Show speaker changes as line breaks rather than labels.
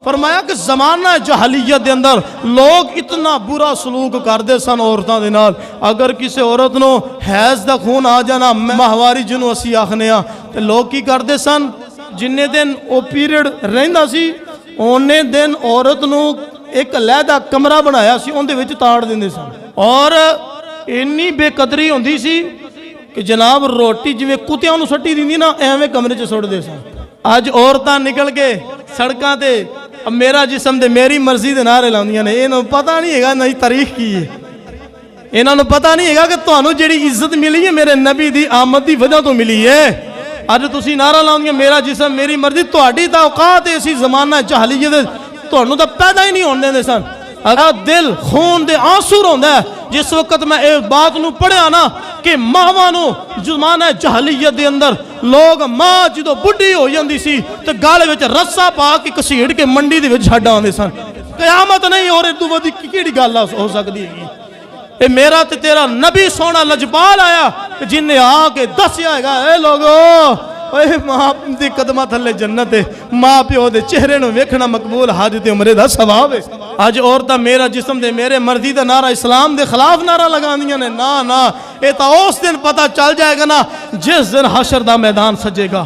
फरमाया कि जमाना जहलीयत के अंदर लोग इतना बुरा सलूक करते सन औरतों के नाल। अगर किसी औरत को हैज़ का खून आ जाना, माहवारी जिन्हों असी आखने तो लोग की करते सन, जिन्ने दिन वो पीरियड रहिंदा सी उन्ने दिन औरत को एक लहदा कमरा बनाया सी, उहदे विच ताड़ दिंदे सन। और इन्नी बेकदरी होंदी सी कि जनाब रोटी जिवें कुत्तियां नूं सट्टी दिंदी ना, एवें कमरे च सुट्टदे सन। अज औरतां निकल के सड़कां ते मेरा जिसम दे मेरी मर्जी दे नारे लाउंदियां ने। इन्हां पता नहीं हैगा नई तारीख की है, इन्हां पता नहीं हैगा कि तुहानूं जिहड़ी इज्जत मिली है मेरे नबी दी आमद दी वजह तो मिली है। अज तुसीं नारा लाउंदियां मेरा जिसम मेरी मर्जी, तुहाडी तां औकात ऐसी जमाना जहलीयत तुहानूं तां पैदा ही नहीं होण देंदे सन। अगर दिल खून दे आंसू रोंदा है जिस वक्त मैं इस बात नूं पढ़िया ना कि मावां नूं जमाना जहलीयत दे अंदर लोग मां जो बुढ़ी हो जाती सी तो गल विच रस्सा पा के घसीड़ के मंडी दे विच छड्ड आउंदे सन। कयामत नहीं और इदों वधी किहड़ी गल हो सकदी है। ये मेरा ते तेरा नबी सोना लजपाल आया जिन्हें आके दस्या हैगा ए लोगो मां दी कदमां थल्ले जन्नत है, मां प्यो दे चेहरे नूं वेखना मकबूल, हज ते उमरे दा सवाब है। अज औरतां मेरा जिस्म दे मेरे मर्जी दा नारा इस्लाम दे खिलाफ नारा लगांदियां ने। ना ना, ये तां उस दिन पता चल जाएगा ना जिस दिन हशर दा मैदान सजेगा।